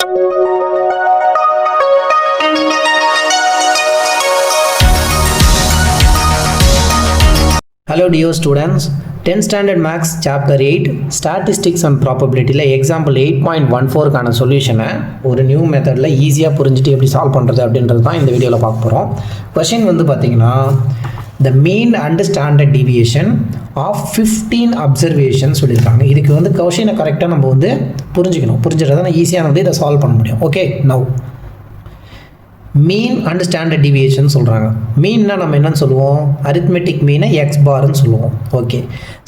Hello dear students, 10th standard maths chapter 8 statistics and probability example 8.14 கான சொல்யூஷனை ஒரு new மெத்தடில் ஈஸியாக புரிஞ்சுட்டு எப்படி சால்வ் பண்ணுறது அப்படின்றது தான் இந்த வீடியோவில் பார்க்க போகிறோம். கொஷின் வந்து பார்த்தீங்கன்னா the mean and standard deviation of 15 observations சொல்லியிருக்காங்க. இதுக்கு வந்து கொஷினை கரெக்டாக நம்ம வந்து புரிஞ்சுக்கிறதா ஈஸியாக வந்து இதை சால்வ் பண்ண முடியும். Okay, now mean and standard deviation சொல்கிறாங்க. மீன்னா நம்ம என்னன்னு சொல்லுவோம், அரித்மெட்டிக் மீனை எக்ஸ் பார்னு சொல்லுவோம். ஓகே,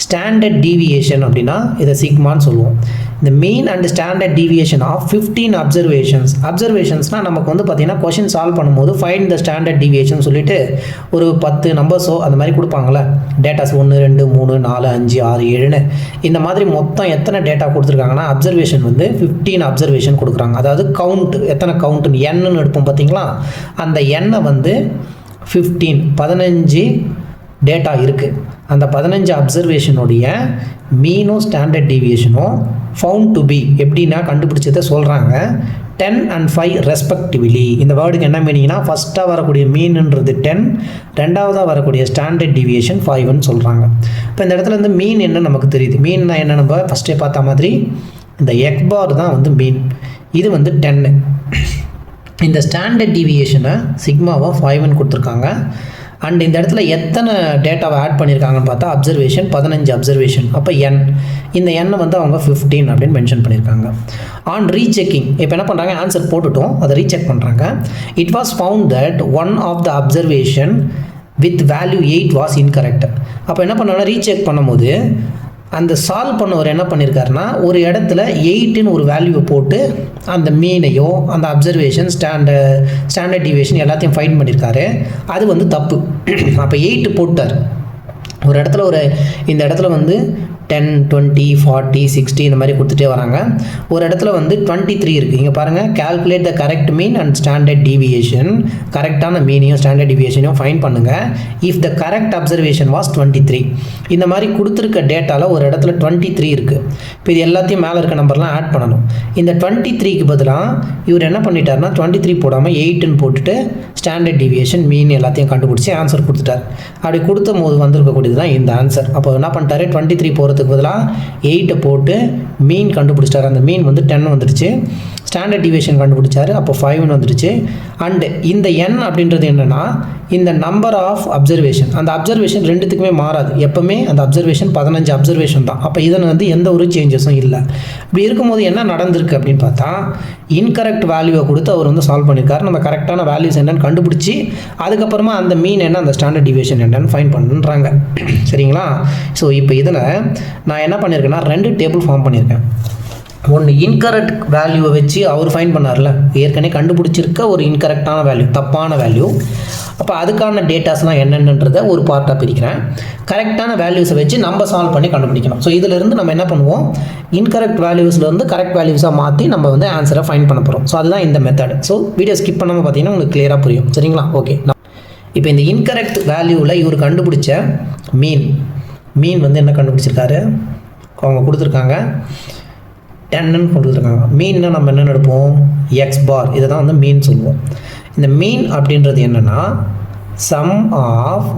ஸ்டாண்டர்ட் டிவியேஷன் அப்படின்னா இதை சிக்மான்னு சொல்லுவோம். இந்த mean and standard deviation of 15 அப்சர்வேஷன்ஸ்னால் நமக்கு வந்து பார்த்திங்கன்னா கொஷின் சால்வ் பண்ணும்போது ஃபைண்ட் த ஸ்டாண்டர்ட் டிவியேஷன் சொல்லிட்டு ஒரு 10 நம்பர்ஸோ அந்த மாதிரி கொடுப்பாங்களே, டேட்டாஸ் 1 2 3 4 5 6 7ன்னு இந்த மாதிரி மொத்தம் எத்தனை டேட்டா கொடுத்துருக்காங்கன்னா அப்சர்வேஷன் வந்து 15 அப்சர்வேஷன் கொடுக்குறாங்க. அதாவது கவுண்ட் எத்தனை கவுண்ட்டுன்னு எண்ணுன்னு எடுப்போம் பார்த்தீங்களா, அந்த எண்ணை வந்து 15 டேட்டா இருக்குது. அந்த 15 அப்சர்வேஷனுடைய மீனும் ஸ்டாண்டர்ட் டிவியேஷனும் ஃபவுண்ட் டு பி எப்படின்னா கண்டுபிடிச்சதை சொல்கிறாங்க 10 and 5 ரெஸ்பெக்டிவ்லி. இந்த வேர்டுக்கு என்ன மீனிங்னா, ஃபஸ்ட்டாக வரக்கூடிய மீன்ன்றது 10, ரெண்டாவதாக வரக்கூடிய ஸ்டாண்டர்ட் டிவியேஷன் 5ன்னு சொல்கிறாங்க. இப்போ இந்த இடத்துல வந்து மீன் என்ன நமக்கு தெரியுது. மீன்னா என்ன, நம்ம ஃபஸ்ட்டே பார்த்த மாதிரி இந்த எக்ஸ் பார் தான் வந்து மீன், இது வந்து 10. இந்த ஸ்டாண்டர்ட் டிவியேஷனை சிக்மாவாக 5ன்னு கொடுத்துருக்காங்க. அண்ட் இந்த இடத்துல எத்தனை டேட்டாவை ஆட் பண்ணியிருக்காங்கன்னு பார்த்தா அப்சர்வேஷன் 15 அப்சர்வேஷன். அப்போ என் இந்த எண்ணை வந்து அவங்க 15 அப்படின்னு மென்ஷன் பண்ணியிருக்காங்க. ஆன் ரீசெக்கிங் இப்போ என்ன பண்ணுறாங்க, ஆன்சர் போட்டுட்டோம், அதை ரீசெக் பண்ணுறாங்க. It was found that one of the observation with value 8 was incorrect. அப்போ என்ன பண்ணாங்கன்னா ரீசெக் பண்ணும்போது அந்த சால்வ் பண்ணவர் என்ன பண்ணியிருக்காருன்னா ஒரு இடத்துல 8ன்னு ஒரு வேல்யூவை போட்டு அந்த மீனையோ அந்த அப்சர்வேஷன் ஸ்டாண்டர்ட் டிவியேஷன் எல்லாத்தையும் ஃபைண்ட் பண்ணியிருக்காரு. அது வந்து தப்பு. அப்போ 8 போட்டார் ஒரு இடத்துல, இந்த இடத்துல வந்து 10 20 40 60 இந்த மாதிரி கொடுத்துட்டே வராங்க. ஒரு இடத்துல வந்து 23 இருக்குது. இங்கே பாருங்கள், calculate the correct mean and standard deviation. கரெக்டான மீனையும் ஸ்டாண்டர்ட் டிவியேஷனையும் ஃபைண்ட் பண்ணுங்கள். If the correct observation was 23. இந்த மாதிரி கொடுத்துருக்க டேட்டாவில் ஒரு இடத்துல 23 இருக்குது. இப்போ இது எல்லாத்தையும் மேலே இருக்க நம்பர்லாம் ஆட் பண்ணணும். இந்த 23க்கு பதிலாக இவர் என்ன பண்ணிட்டாருன்னா 23 போடாமல் 8ன்னு போட்டுட்டு ஸ்டாண்டர்ட் டிவியேஷன் மீன் எல்லாத்தையும் கண்டுபிடிச்சி ஆன்சர் கொடுத்துட்டார். அப்படி கொடுத்த போது வந்திருக்கக்கூடியது தான் இந்த ஆன்சர். அப்போ என்ன பண்ணிட்டாரு, 23 போகிறதுக்கு பதிலாக 8 போட்டு மீன் கண்டுபிடிச்சிட்டார். அந்த மீன் வந்து 10 வந்துடுச்சு. ஸ்டாண்டர்ட் டிவியேஷன் கண்டுபிடிச்சாரு, அப்போ 5ன்னு வந்துடுச்சு. அண்டு இந்த என் அப்படின்றது என்னென்னா இந்த நம்பர் ஆஃப் அப்சர்வேஷன், அந்த அப்சர்வேஷன் ரெண்டுத்துக்குமே மாறாது. எப்போவுமே அந்த அப்சர்வேஷன் 15 அப்சர்வேஷன் தான். அப்போ இதில் வந்து எந்த ஒரு சேஞ்சஸும் இல்லை. இப்படி இருக்கும்போது என்ன நடந்திருக்கு அப்படின்னு பார்த்தா இன்கரெக்ட் வேல்யூவை கொடுத்து அவர் வந்து சால்வ் பண்ணியிருக்காரு. நம்ம கரெக்டான வேல்யூஸ் என்னென்னு கண்டுபிடிச்சி அதுக்கப்புறமா அந்த மீன் என்ன அந்த ஸ்டாண்டர்ட் டிவியேஷன் என்னென்னு ஃபைண்ட் பண்ணுறாங்க. சரிங்களா? ஸோ இப்போ இதில் நான் என்ன பண்ணியிருக்கேன்னா 2 டேபிள் ஃபார்ம் பண்ணியிருக்கேன். ஒன்று இன்கரெக்ட் வேல்யூவை வச்சு அவர் ஃபைண்ட் பண்ணார்ல, ஏற்கனவே கண்டுபிடிச்சிருக்க ஒரு இன்கரெக்டான வேல்யூ, தப்பான வேல்யூ. அப்போ அதுக்கான டேட்டாஸ்லாம் என்னென்னன்றதை ஒரு பார்ட்டாக பிரிக்கிறேன். கரெக்டான வேல்யூஸை வச்சு நம்ம சால்வ் பண்ணி கண்டுபிடிக்கணும். ஸோ இதிலிருந்து நம்ம என்ன பண்ணுவோம், இன்கரெக்ட் வேல்யூஸ்லேருந்து கரெக்ட் வேல்யூஸாக மாற்றி நம்ம வந்து ஆன்சரை ஃபைண்ட் பண்ண போகிறோம். ஸோ அதுதான் இந்த மெத்தட். ஸோ வீடியோ ஸ்கிப் பண்ணாமல் பார்த்தீங்கன்னா உங்களுக்கு கிளியராக புரியும். சரிங்களா? ஓகே, இப்போ இந்த இன்கரெக்ட் வேல்யூவில் இவர் கண்டுபிடிச்ச மீன் வந்து என்ன கண்டுபிடிச்சிருக்காரு, அவங்க கொடுத்துருக்காங்க 10ன்னு கொடுத்துருக்காங்க. மீன்னா நம்ம என்ன எடுப்போம், எக்ஸ் பார், இதை தான் வந்து மீன் சொல்லுவோம். இந்த மீன் அப்படின்றது என்னென்னா சம் ஆஃப்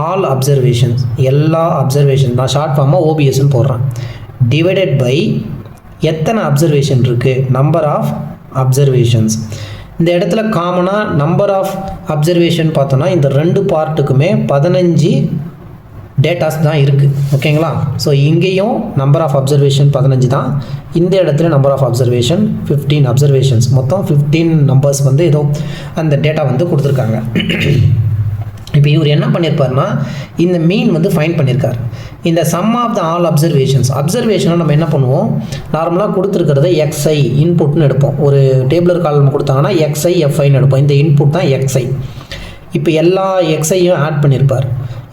ஆல் அப்சர்வேஷன்ஸ், எல்லா அப்சர்வேஷன், நான் ஷார்ட் ஃபார்மாக ஓபிஎஸ்ன்னு போடுறேன், டிவைடட் பை எத்தனை அப்சர்வேஷன் இருக்குது, நம்பர் ஆஃப் அப்சர்வேஷன்ஸ். இந்த இடத்துல காமனாக நம்பர் ஆஃப் அப்சர்வேஷன் பார்த்தோன்னா இந்த 2 பார்ட்டுக்குமே 15 டேட்டாஸ் தான் இருக்குது. ஓகேங்களா? ஸோ இங்கேயும் நம்பர் ஆஃப் அப்சர்வேஷன் 15 தான், இந்த இடத்துல நம்பர் ஆஃப் அப்சர்வேஷன் 15 அப்சர்வேஷன்ஸ். மொத்தம் 15 நம்பர்ஸ் வந்து ஏதோ அந்த டேட்டா வந்து கொடுத்துருக்காங்க. இப்போ இவர் என்ன பண்ணியிருப்பார்னா இந்த மீன் வந்து ஃபைண்ட் பண்ணியிருக்கார். இந்த சம் ஆஃப் த ஆல் அப்சர்வேஷனை நம்ம என்ன பண்ணுவோம், நார்மலாக கொடுத்துருக்கிறத எக்ஸ்ஐ இன்புட்னு எடுப்போம். ஒரு டேபிளர் காலம் கொடுத்தாங்கன்னா எக்ஸ்ஐ எஃப்ஐன்னு எடுப்போம். இந்த இன்புட் தான் எக்ஸ்ஐ. இப்போ எல்லா எக்ஸையும் ஆட் பண்ணியிருப்பார்,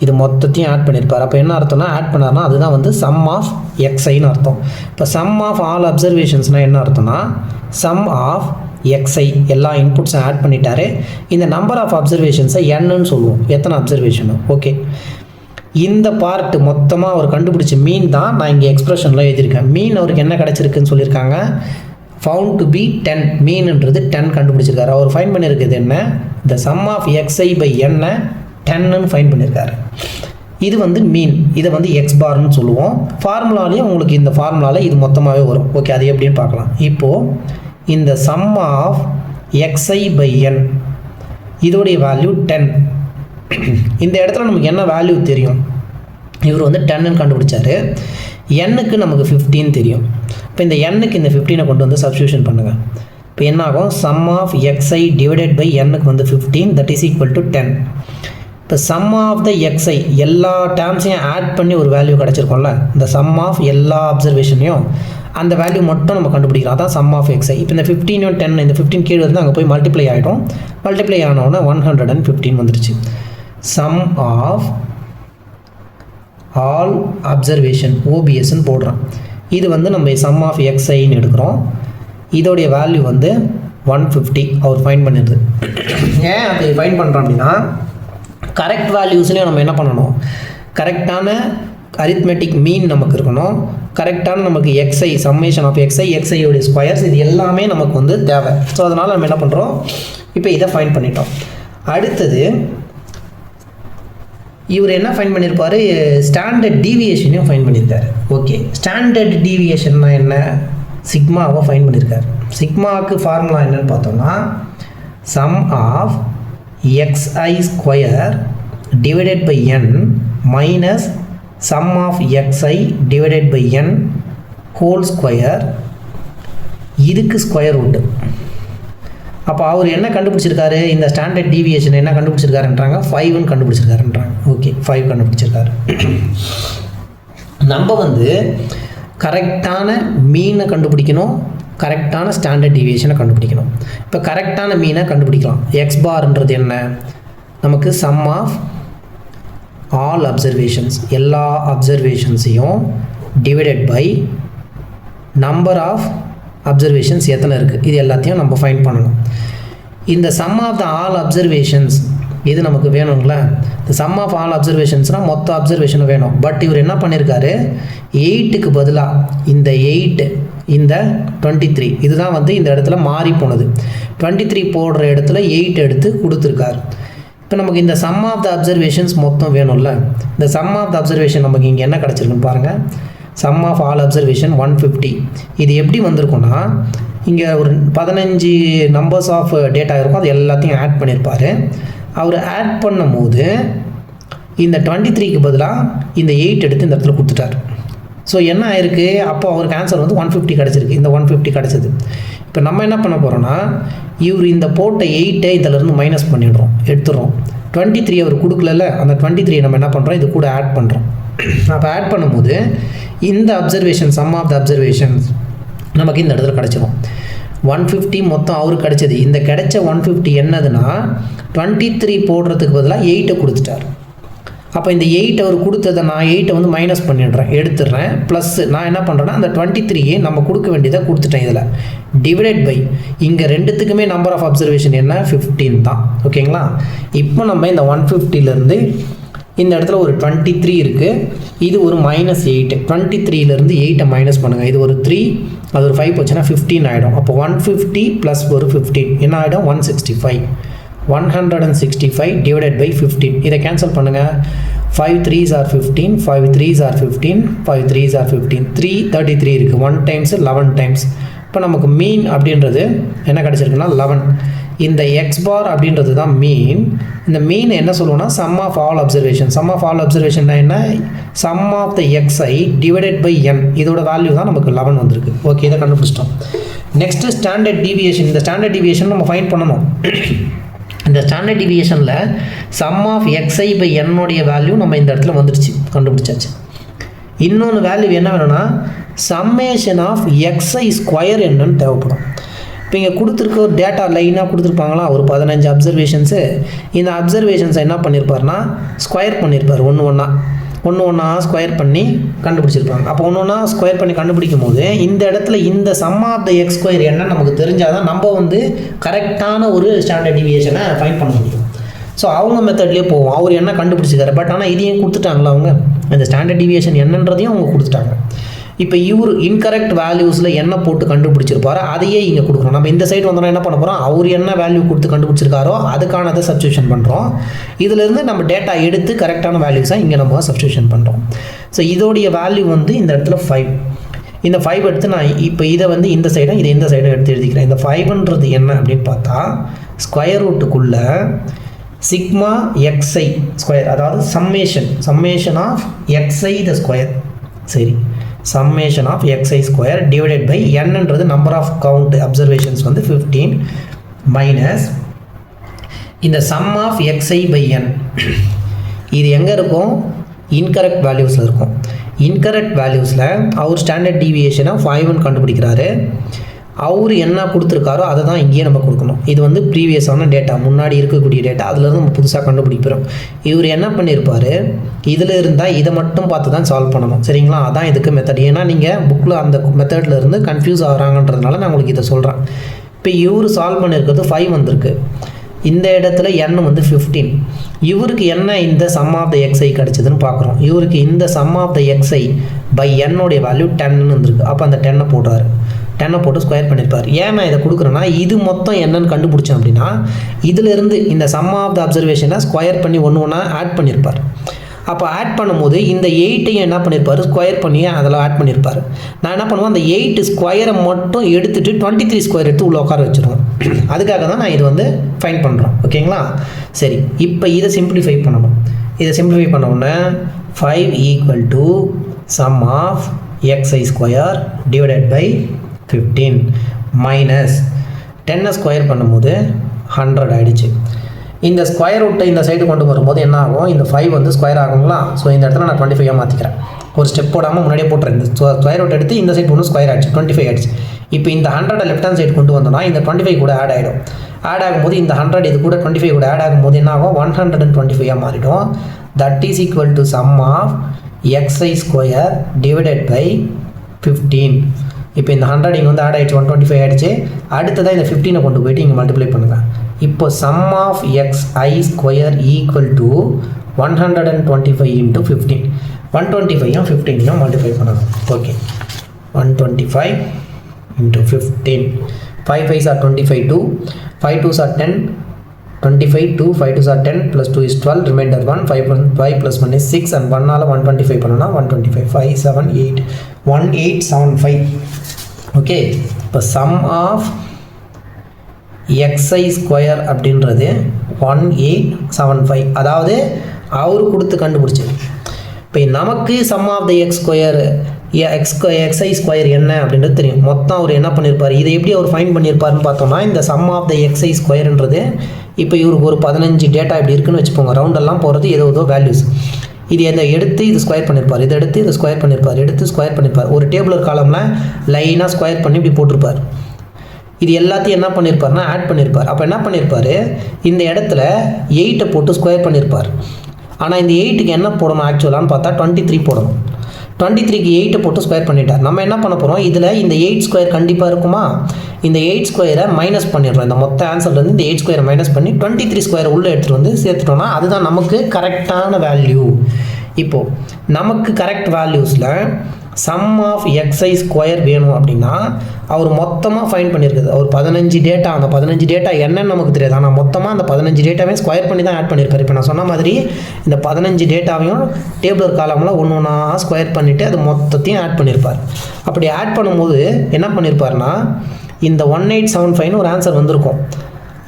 இது மொத்தத்தையும் ஆட் பண்ணியிருப்பார். அப்போ என்ன அர்த்தம்னா ஆட் பண்ணார்னா அதுதான் வந்து சம் ஆஃப் எக்ஸ்ஐன்னு அர்த்தம். இப்போ சம் ஆஃப் ஆல் அப்சர்வேஷன்ஸ்னால் என்ன அர்த்தம்னா சம் ஆஃப் எக்ஸ்ஐ, எல்லா இன்புட்ஸும் ஆட் பண்ணிட்டாரு. இந்த நம்பர் ஆஃப் அப்சர்வேஷன்ஸை என்னன்னு சொல்லுவோம், எத்தனை அப்சர்வேஷனு. ஓகே, இந்த பார்ட் மொத்தமாக அவர் கண்டுபிடிச்ச மீன் தான் நான் இங்கே எக்ஸ்பிரஷனில் எழுதியிருக்கேன். மீன் அவருக்கு என்ன கிடச்சிருக்குன்னு சொல்லியிருக்காங்க ஃபவுண்ட் டு பி 10 மீன்ன்றது 10 கண்டுபிடிச்சிருக்காரு. அவர் ஃபைன் பண்ணியிருக்கிறது என்ன, இந்த சம் ஆஃப் எக்ஸ்ஐ பை எண்ணை 10ன்னு ஃபைன் பண்ணியிருக்காரு. இது வந்து மீன், இதை வந்து எக்ஸ் பார்னு சொல்லுவோம். ஃபார்முலாலேயும் உங்களுக்கு இந்த ஃபார்முலாவில் இது மொத்தமாகவே வரும். ஓகே, அது எப்படின்னு பார்க்கலாம். இப்போது இந்த சம் ஆஃப் எக்ஸ்ஐ பை என் இதோடைய வேல்யூ 10. இந்த இடத்துல நமக்கு என்ன வேல்யூ தெரியும், இவர் வந்து 10ன்னு கண்டுபிடிச்சாரு. எண்ணுக்கு நமக்கு 15 தெரியும். இப்போ இந்த எண்ணுக்கு இந்த 15 கொண்டு வந்து சப்ஸ்டியூஷன் பண்ணுங்கள். இப்போ என்ன ஆகும், sum of x i divided by எண்ணுக்கு வந்து 15 தட் இஸ் ஈக்குவல் டு 10. இப்போ சம் ஆஃப் த எக்ஸ்ஐ எல்லா டேர்ம்ஸையும் ஆட் பண்ணி ஒரு வேல்யூ கிடச்சிருக்கோம்ல, இந்த சம் ஆஃப் எல்லா அப்சர்வேஷனையும் அந்த வேல்யூ மட்டும் நம்ம கண்டுபிடிக்கிறோம். அதான் சம் ஆஃப் எக்ஸ்ஐ. இப்போ இந்த 15 10 இந்த 15 கீழே வந்து அங்கே போய் மல்டிப்ளை ஆகிடும். மல்டிப்ளை ஆனவுடனே 115 வந்துடுச்சு. சம் ஆஃப் ஆல் அப்சர்வேஷன் ஓபிஎஸ்ன்னு போடுறோம். இது வந்து நம்ம சம் ஆஃப் எக்ஸ்ஐன்னு எடுக்கிறோம். இதோடைய வேல்யூ வந்து 150 அவர் ஃபைன் பண்ணிடுது. ஏன் அது ஃபைன் பண்ணுறோம் அப்படின்னா, கரெக்ட் வேல்யூஸ்லேயும் நம்ம என்ன பண்ணணும், கரெக்டான அரித்மெட்டிக் மீன் நமக்கு இருக்கணும். கரெக்டான நமக்கு எக்ஸ்ஐ சம்மேஷன் ஆஃப் எக்ஸ்ஐயோடைய ஸ்கொயர்ஸ் இது எல்லாமே நமக்கு வந்து தேவை. ஸோ அதனால் நம்ம என்ன பண்ணுறோம், இப்போ இதை ஃபைன் பண்ணிட்டோம். அடுத்தது இவர் என்ன ஃபைன் பண்ணியிருப்பார், ஸ்டாண்டர்ட் டீவியேஷனையும் ஃபைன் பண்ணியிருக்காரு. ஓகே, ஸ்டாண்டர்ட் டீவியேஷன்னா என்ன, சிக்மாவை ஃபைன் பண்ணியிருக்காரு. சிக்மாவுக்கு ஃபார்முலா என்னன்னு பார்த்தோம்னா, sum of xi square divided by n minus sum of xi divided by n whole square, இதுக்கு ஸ்கொயர் ரூட்டு. அப்போ அவர் என்ன கண்டுபிடிச்சிருக்காரு, இந்த ஸ்டாண்டர்ட் டீவியேஷன் என்ன கண்டுபிடிச்சிருக்காருன்றாங்க, 5ன்னு கண்டுபிடிச்சிருக்காருன்றாங்க. ஓகே, 5 கண்டுபிடிச்சிருக்காரு. நம்ம வந்து கரெக்டான மீனை கண்டுபிடிக்கணும், கரெக்டான ஸ்டாண்டர்ட் டீவியேஷனை கண்டுபிடிக்கணும். இப்போ கரெக்டான மீனை கண்டுபிடிக்கலாம். எக்ஸ் பார்ன்றது என்ன, நமக்கு சம் ஆஃப் ஆல் அப்சர்வேஷன்ஸ் எல்லா அப்சர்வேஷன்ஸையும் divided by number of observations எத்தனை இருக்குது இது எல்லாத்தையும் நம்ம ஃபைண்ட் பண்ணணும். இந்த sum of the all observations இது நமக்கு வேணுங்களா. இந்த சம் ஆஃப் ஆல் அப்சர்வேஷன்ஸ்னால் மொத்த அப்சர்வேஷனும் வேணும். பட் இவர் என்ன பண்ணியிருக்காரு, 8க்கு பதிலாக இந்த 8 இந்த 23 இதுதான் வந்து இந்த இடத்துல மாறி போனது. 23 போடுற இடத்துல 8 எடுத்து கொடுத்துருக்காரு. இப்போ நமக்கு இந்த சம் ஆஃப் த அப்சர்வேஷன்ஸ் மொத்தம் வேணும்ல. இந்த சம் ஆஃப் த அப்சர்வேஷன் நமக்கு இங்கே என்ன கிடச்சிருக்குன்னு பாருங்கள். Sum of all observation 150. இது எப்படி வந்திருக்குன்னா, இங்கே ஒரு 15 நம்பர்ஸ் ஆஃப் டேட்டா இருக்கும், அது எல்லாத்தையும் ஆட் பண்ணியிருப்பார். அவர் ஆட் பண்ணும் போது இந்த 23க்கு பதிலாக இந்த 8 எடுத்து இந்த இடத்துல கொடுத்துட்டார். ஸோ என்ன ஆயிருக்கு, அப்போ அவருக்கு ஆன்சர் வந்து 150 கிடச்சிருக்கு. இந்த 150 கிடச்சிது. இப்போ நம்ம என்ன பண்ண போகிறோன்னா, இவர் இந்த போட்ட 8 இதிலேருந்து மைனஸ் பண்ணிடுறோம், எடுத்துடுறோம். 23 அவர் கொடுக்கல, அந்த 23 நம்ம என்ன பண்ணுறோம், இது கூட ஆட் பண்ணுறோம். அப்போ ஆட் பண்ணும்போது இந்த observation sum of the observations நமக்கு இந்த இடத்துல கிடச்சிடும். 150 மொத்தம் அவருக்கு கிடச்சிது. இந்த கிடைச்ச 150 என்னதுன்னா 23 போடுறதுக்கு பதிலாக 8 கொடுத்துட்டார். அப்போ இந்த 8 அவர் கொடுத்ததை நான் 8 வந்து மைனஸ் பண்ணிடுறேன், எடுத்துடுறேன். ப்ளஸ் நான் என்ன பண்ணுறேன்னா, அந்த 23 நம்ம கொடுக்க வேண்டியதை கொடுத்துட்டேன். இதில் டிவைடட் பை இங்கே ரெண்டுத்துக்குமே நம்பர் ஆஃப் அப்சர்வேஷன் என்ன 15 தான். ஓகேங்களா. இப்போ நம்ம இந்த 150லேருந்து இந்த இடத்துல ஒரு 23 இருக்குது, இது ஒரு -8. 23லேருந்து 8 மைனஸ் பண்ணுங்கள், இது ஒரு 3, அது ஒரு 5 போச்சுன்னா 15 ஆகிடும். அப்போ 150 ப்ளஸ் ஒரு 15 என்ன ஆகிடும், 165. 165 டிவைடட் பை 15. இதை கேன்சல் பண்ணுங்கள். 5 3s are 15, 5 3s are 15, 5 3s are 15, 333 இருக்குது. 1 டைம்ஸ் 11 டைம்ஸ். இப்போ நமக்கு மீன் அப்படின்றது என்ன கிடச்சிருக்குன்னா 11. இந்த எக்ஸ் பார் அப்படின்றது தான் மீன். இந்த மீன் என்ன சொல்லுவோம்னா sum of all observation. Sum of all observation என்ன, sum of the x i divided by n, இதோட வேல்யூ தான் நமக்கு 11 வந்திருக்கு. ஓகே, இதை கண்டுபிடிச்சிட்டோம். Next standard deviation. இந்த ஸ்டாண்டர்ட் டீவியேஷன் நம்ம ஃபைண்ட் பண்ணணும். இந்த ஸ்டாண்டர்ட் டீவியேஷனில் சம் ஆஃப் எக்ஸ்ஐ பை என்னோடைய வேல்யூ நம்ம இந்த இடத்துல வந்துடுச்சு, கண்டுபிடிச்சாச்சு. இன்னொன்று வேல்யூ என்ன வேணும்னா சம்மேஷன் ஆஃப் எக்ஸ்ஐ ஸ்கொயர் என்னன்னு தேவைப்படும். இப்போ இங்கே கொடுத்துருக்க ஒரு டேட்டா லைனாக கொடுத்துருப்பாங்களா, ஒரு 15 அப்சர்வேஷன்ஸு. இந்த அப்சர்வேஷன்ஸை என்ன பண்ணியிருப்பார்னா ஸ்கொயர் பண்ணியிருப்பார், ஒன்று ஒன்றா ஸ்கொயர் பண்ணி கண்டுபிடிச்சிருப்பாங்க. அப்போ ஒன்று ஒன்றா ஸ்கொயர் பண்ணி கண்டுபிடிக்கும் போது இந்த இடத்துல இந்த sum of the x square என்ன நமக்கு தெரிஞ்சால் தான் நம்ம வந்து கரெக்டான ஒரு ஸ்டாண்டர்ட் டீவியேஷனை ஃபைண்ட் பண்ண முடியும். ஸோ அவங்க மெத்தட்லேயே போவோம். அவர் என்ன கண்டுபிடிச்சிக்காரு, பட் ஆனால் இதையும் கொடுத்துட்டாங்களா அவங்க, இந்த ஸ்டாண்டர்ட் டீவியேஷன் என்னன்றதையும் அவங்க கொடுத்துட்டாங்க. இப்போ இவர் இன்கரெக்ட் வேல்யூஸில் என்ன போட்டு கண்டுபிடிச்சிருப்பாரோ அதையே இங்கே கொடுக்குறோம். நம்ம இந்த சைடு வந்தோம்னா என்ன பண்ண போகிறோம், அவர் என்ன வேல்யூ கொடுத்து கண்டுபிடிச்சிருக்காரோ அதுக்கானதை சப்ஸ்டியூஷன் பண்ணுறோம். இதிலேருந்து நம்ம டேட்டா எடுத்து கரெக்டான வேல்யூஸாக இங்கே நம்ம சப்ஸ்டியூஷன் பண்ணுறோம். ஸோ இதோடைய வேல்யூ வந்து இந்த இடத்துல 5. இந்த 5 எடுத்து நான் இப்போ இதை வந்து இந்த சைடும் இதை இந்த சைடும் எடுத்து எழுதிக்கிறேன். இந்த 5ன்றது என்ன அப்படின்னு பார்த்தா ஸ்கொயர் ரூட்டுக்குள்ளே சிக்மா எக்ஸ்ஐ ஸ்கொயர், அதாவது summation of x i the square. சரி, summation of x i square divided by என்னன்றது நம்பர் ஆஃப் கவுண்ட் அப்சர்வேஷன்ஸ் வந்து 15 மைனஸ் இந்த sum of x i by n. இது எங்கே இருக்கும், இன்கரெக்ட் வேல்யூஸில் இருக்கும். இன்கரெக்ட் வேல்யூஸில் அவர் ஸ்டாண்டர்ட் டீவியேஷனை 5ன்னு கண்டுபிடிக்கிறாரு. அவர் என்ன கொடுத்துருக்காரோ அதை தான் இங்கேயே நம்ம கொடுக்கணும். இது வந்து ப்ரீவியஸான டேட்டா, முன்னாடி இருக்கக்கூடிய டேட்டா, அதுலேருந்து நம்ம புதுசாக கண்டுபிடிக்கிறோம். இவர் என்ன பண்ணியிருப்பார், இதில் இருந்தால் இதை மட்டும் பார்த்து தான் சால்வ் பண்ணணும். சரிங்களா, அதான் இதுக்கு மெத்தட். ஏன்னா நீங்கள் புக்கில் அந்த மெத்தடில் இருந்து கன்ஃபியூஸ் ஆகிறாங்கன்றதுனால நான் உங்களுக்கு இதை சொல்கிறேன். இப்போ இவர் சால்வ் பண்ணியிருக்கிறது 5 வந்திருக்கு. இந்த இடத்துல n வந்து 15. இவருக்கு என்ன இந்த சம் ஆஃப் த எக்ஸ்ஐ கிடச்சிதுன்னு பார்க்குறோம். இவருக்கு இந்த sum of the x i by என்னோடைய வேல்யூ 10ன்னு வந்துருக்கு. அப்போ அந்த 10 போடுறாரு. 10 போட்டு ஸ்கொயர் பண்ணியிருப்பார். ஏன் நான் இதை கொடுக்குறேன்னா, இது மொத்தம் என்னன்னு கண்டுபிடிச்சேன் அப்படின்னா இதிலிருந்து இந்த சம் ஆஃப் த அப்சர்வேஷனை ஸ்கொயர் பண்ணி ஒன்று ஒன்றா ஆட் பண்ணியிருப்பார். அப்போ ஆட் பண்ணும்போது இந்த 8ஐயும் என்ன பண்ணியிருப்பார், ஸ்கொயர் பண்ணி அதில் ஆட் பண்ணியிருப்பார். நான் என்ன பண்ணுவேன், அந்த 8 ஸ்கொயரை மட்டும் எடுத்துகிட்டு 23 ஸ்கொயர் எடுத்து உள்ள உட்கார வச்சுருவோம். அதுக்காக தான் நான் இது வந்து ஃபைண்ட் பண்ணுறோம். ஓகேங்களா, சரி. இப்போ இதை சிம்பிளிஃபை பண்ணணும். இதை சிம்பிளிஃபை பண்ண உடனே 5 equal to sum of x i square divided by 15 minus 10 square பண்ணும்போது 100 ஆகிடுச்சு. இந்த ஸ்கொயர் ரூட்டை இந்த சைடு கொண்டு வரும்போது என்ன ஆகும், இந்த 5 வந்து ஸ்கொயர் ஆகுங்களா. ஸோ இந்த இடத்துல நான் 25 மாற்றிக்கிறேன். ஒரு ஸ்டெப் போடாமல் முன்னாடியே போட்டுறேன். இந்த ஸ்கொயர் ரூட் எடுத்து இந்த சைடு ஒன்று ஸ்கொயர் ஆகிடுச்சு, 25 ஆகிடுச்சு. இப்போ இந்த 100 லெஃப்ட் ஹேண்ட் சைடு கொண்டு வந்தோம்னா இந்த 25 கூட ஆட் ஆகிடும். ஆட் ஆகும்போது இந்த 100 இது கூட 25 கூட ஆட் ஆகும்போது என்ன ஆகும், 125 மாறிடும். That is equal to sum of x i square divided by 15. இப்போ இந்த 100 இங்கே வந்து ஆட் ஆகிடுச்சு, 125 ஆகிடுச்சு. அடுத்ததாக இந்த 15 கொண்டு போயிட்டு இங்கே மல்டிப்ளை பண்ணுங்கள். இப்போ sum of x i square equal to 125 into 15. 125 15 multiply பண்ணணும். Okay, 125 into 15. 5 5s are 25, 2 5 2s are 10, 25 2 5 2s are 10 plus 2 is 12, remainder 1, 5 plus 1 is 6 and 1 all 125 பண்ணோன்னா 125 5 7 8 1875. ஓகே, இப்போ சம் ஆஃப் எக்ஸ்ஐ ஸ்கொயர் அப்படின்றது 1875. அதாவது அவர் கொடுத்து கண்டுபிடிச்சது. இப்போ நமக்கு sum of the x square x i square என்ன அப்படின்றது தெரியும். மொத்தம் அவர் என்ன பண்ணியிருப்பார், இதை எப்படி அவர் ஃபைண்ட் பண்ணியிருப்பாருன்னு பார்த்தோம்னா, இந்த சம் ஆஃப் த எக்ஸ்ஐ ஸ்கொயர்ன்றது இப்போ இவருக்கு ஒரு 15 டேட்டா இப்படி இருக்குன்னு வச்சுப்போங்க. ரவுண்டெல்லாம் போகிறது ஏதோ வேல்யூஸ். இது எதை எடுத்து இது ஸ்கொயர் பண்ணியிருப்பார், இதை எடுத்து இதை ஸ்கொயர் பண்ணியிருப்பார், எடுத்து ஸ்கொயர் பண்ணியிருப்பார். ஒரு டேபிளர் காலமில் லைனாக ஸ்கொயர் பண்ணி இப்படி போட்டிருப்பார். இது எல்லாத்தையும் என்ன பண்ணியிருப்பார்னா ஆட் பண்ணியிருப்பார். அப்போ என்ன பண்ணியிருப்பார், இந்த இடத்துல 8 போட்டு ஸ்கொயர் பண்ணியிருப்பார். ஆனால் இந்த 8க்கு என்ன போடணும் ஆக்சுவலான்னு பார்த்தா 23 போடணும். 23க்கு 8 போட்டு ஸ்கொயர் பண்ணிட்டார். நம்ம என்ன பண்ண போகிறோம், இதில் இந்த 8 ஸ்கொயர் கண்டிப்பாக இருக்குமா, இந்த 8 ஸ்கொயரை மைனஸ் பண்ணிடுறோம். இந்த மொத்த ஆன்சர்லேருந்து இந்த 8 ஸ்கொயரை மைனஸ் பண்ணி 23 ஸ்கொயர் உள்ளே எடுத்துகிட்டு வந்து சேர்த்துட்டோம்னா அதுதான் நமக்கு கரெக்டான வேல்யூ. இப்போது நமக்கு கரெக்ட் வேல்யூஸில் சம் ஆஃப் எக்ஸ்ஐ ஸ்கொயர் வேணும் அப்படின்னா அவர் மொத்தமாக ஃபைண்ட் பண்ணியிருக்குது. அவர் 15 டேட்டா, அந்த 15 டேட்டா என்னன்னு நமக்கு தெரியாது. ஆனால் மொத்தமாக அந்த 15 டேட்டாவே ஸ்கொயர் பண்ணி தான் ஆட் பண்ணியிருப்பார். இப்போ நான் சொன்ன மாதிரி இந்த 15 டேட்டாவையும் டேபிளர் காலமில் ஒன்று ஒன்றா ஸ்கொயர் பண்ணிவிட்டு அது மொத்தத்தையும் ஆட் பண்ணியிருப்பார். அப்படி ஆட் பண்ணும்போது என்ன பண்ணியிருப்பார்னா இந்த 1875 ஒரு ஆன்சர் வந்திருக்கும்.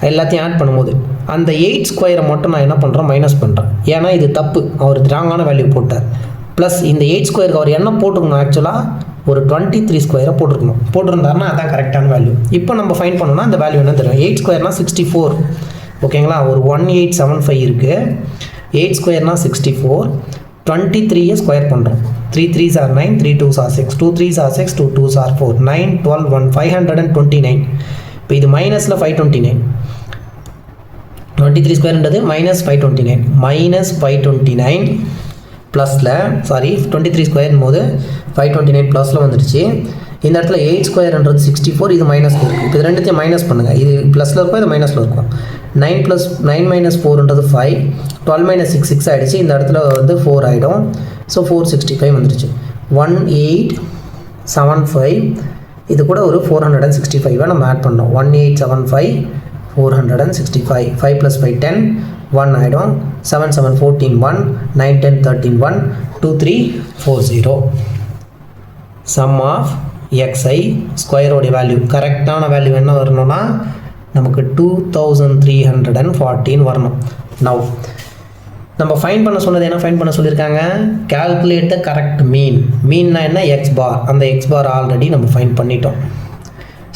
எல்லாத்தையும் ஆட் பண்ணும்போது அந்த 8 ஸ்கொயரை மட்டும் நான் என்ன பண்ணுறேன், மைனஸ் பண்ணுறேன். ஏன்னா இது தப்பு, அவர் ராங்கான வேல்யூ போட்டார். ப்ளஸ் இந்த 8 ஸ்கொயருக்கு அவர் என்ன போட்டுக்கணும், ஆக்சுவலாக ஒரு 23 ஸ்கொயரை போட்டிருந்தாருன்னா அதான் கரெக்டான வேல்யூ. இப்போ நம்ம ஃபைண்ட் பண்ணோம்னா அந்த வேல்யூ என்ன தெரியும், 8 ஸ்கொயர்னா 64. ஓகேங்களா, ஒரு 1875 இருக்குது. 8 ஸ்கொயர்னா 64. 23 ஸ்கொயர் பண்ணுறோம். 3 3s are 9, 3 2s are 6, 2 3s are 6, 2 2s are 4, 9 12 1 529. இப்போ இது மைனஸில் 529. 23 ஸ்கொயர்ன்றது மைனஸ் 529. மைனஸ் 529 ப்ளஸில் 23 ஸ்கொயர்னும் போது 529 ப்ளஸில் வந்துடுச்சு. இந்த இடத்துல 8 ஸ்கொயர்ன்றது 64, இது மைனஸில் இருக்குது. இப்போ இது ரெண்டுத்தையும் மைனஸ் பண்ணுங்கள். இது ப்ளஸில் இருக்கும், இது மைனஸில் இருக்கும். 9 மைனஸ் 4ன்றது 5, 12 மைனஸ் 6 6 ஆகிடுச்சு. இந்த இடத்துல வந்து 4 ஆகிடும். ஸோ 465 வந்துடுச்சு. 1875 475 இது கூட ஒரு 465 நம்ம ஆட் பண்ணோம் 1875 465 5 + 5 10 1 ஆகிடும் 7 7 14 1 9 10 13 1 2 3 4 0 sum of xi ஸ்கொயர் உடைய வேல்யூ கரெக்டான வேல்யூ என்ன வரணும்னா நமக்கு 2314 வரணும். நவ் நம்ம ஃபைன் பண்ண சொன்னது என்ன ஃபைன் பண்ண சொல்லியிருக்காங்க calculate the correct mean மீன்னா என்ன x bar அந்த x bar ஆல்ரெடி நம்ம ஃபைன் பண்ணிட்டோம்.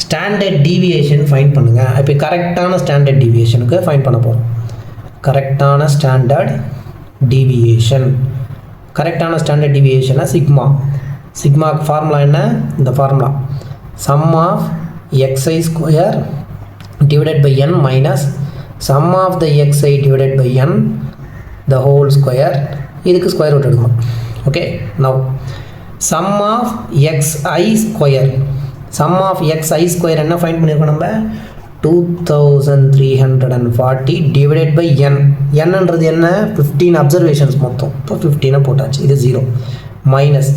ஸ்டாண்டர்ட் டீவியேஷன் ஃபைன் பண்ணுங்கள். இப்போ கரெக்டான ஸ்டாண்டர்ட் டீவியேஷனுக்கு ஃபைன் பண்ண போகிறோம். கரெக்டான ஸ்டாண்டர்ட் டீவியேஷனா சிக்மாக்கு ஃபார்முலா என்ன இந்த formula sum of xi square divided by n minus sum of the xi divided by n the whole square இதுக்கு ஸ்கொயர் ரூட் எடுக்கணும். Okay now sum of xi square என்ன find பண்ணியிருக்கோம் நம்ம 2340 divided by n என்னன்றது என்ன 15 observations மொத்தம். இப்போ 15 போட்டாச்சு இது 0 minus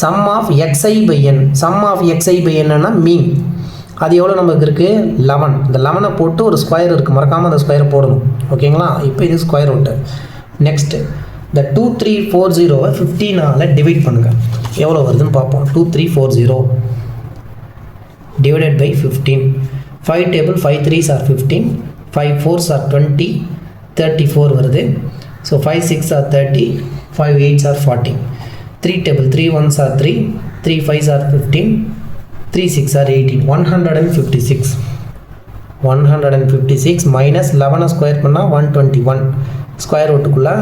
sum of xi by n என்னன்னா மீன் அது எவ்வளோ நமக்கு இருக்குது 11 இந்த 11 போட்டு ஒரு ஸ்கொயர் இருக்குது மறக்காமல் அந்த ஸ்கொயரை போடணும். ஓகேங்களா இப்போ இது ஸ்கொயர் ரூட்டு. நெக்ஸ்ட்டு இந்த 2340 15ஆல் டிவைட் பண்ணுங்கள் எவ்வளோ வருதுன்னு பார்ப்போம். 2340 divided by 15 5 table 5 3s are 15 5 4s are 20 34 வருது. So 5 6 are 30 5 8s are 40 3 table 3 1s are 3 3 5s are 15 3 6 are 18 156 minus 11 square பண்ணால் 121 ஸ்கொயர் ரூட்டுக்குள்ளே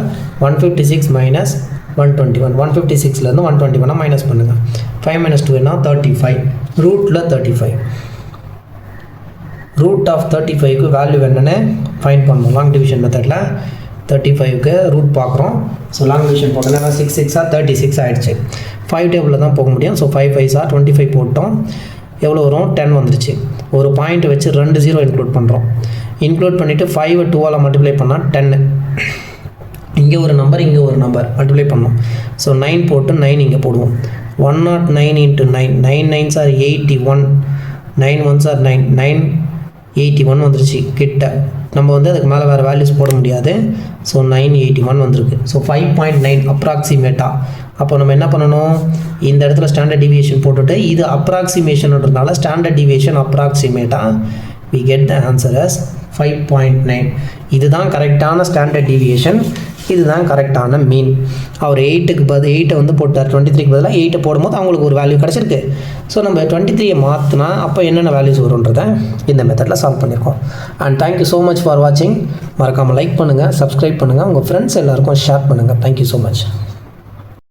156 மைனஸ் 121 156லேருந்து 121 மைனஸ் பண்ணுங்கள் 5 மைனஸ் 2 என்ன 35 ரூட்டில் 35 ரூட் ஆஃப் 35க்கு வேல்யூ என்னென்னு ஃபைண்ட் பண்ணணும். லாங் டிவிஷன் மெத்தடில் 35க்கு ரூட் பார்க்குறோம். ஸோ லாங் டிவிஷன் போட்டோம்னா 6 6 36 ஆகிடுச்சு. 5 டேபிளில் தான் போக முடியும். ஸோ 5 5 25 போட்டோம் எவ்வளோ வரும் 10 வந்துருச்சு. ஒரு பாயிண்ட் வச்சு 2 0 இன்க்ளூட் பண்ணிவிட்டு 5 2ஆல் மல்டிப்ளை பண்ணால் 10 இங்கே ஒரு நம்பர் மல்டிப்ளை பண்ணோம். ஸோ 9 போட்டு 9 இங்கே போடுவோம் 109 into 9 9 9s are 81 9 1s are 9 981 வந்துருச்சு கிட்ட. நம்ம அதுக்கு மேலே வேறு வேல்யூஸ் போட முடியாது. ஸோ 981 வந்திருக்கு. ஸோ 5.9 அப்ராக்சிமேட்டாக. அப்போ நம்ம என்ன பண்ணணும் இந்த இடத்துல ஸ்டாண்டர்ட் டிவியேஷன் போட்டுட்டு இது அப்ராக்சிமேஷன்ன்றதுனால ஸ்டாண்டர்ட் டிவியேஷன் அப்ராக்சிமேட்டாக we get the answer as 5.9. இதுதான் கரெக்டான ஸ்டாண்டர்ட் டிவியேஷன், இதுதான் கரெக்டான மீன். அவர் 8 போட்டார் 23க்கு பதிலாக 8 போடும்போது அவங்களுக்கு ஒரு வேல்யூ கிடச்சிருக்கு. ஸோ நம்ம 23 மாற்றினா அப்போ என்னென்ன வேல்யூஸ் வரும்ன்றதை இந்த மெத்தடில் சால்வ் பண்ணியிருக்கோம். And thank you so much for வாட்சிங். மறக்காமல் லைக் பண்ணுங்கள், சப்ஸ்கிரைப் பண்ணுங்கள், உங்கள் ஃப்ரெண்ட்ஸ் எல்லாருக்கும் ஷேர் பண்ணுங்கள். Thank you so much.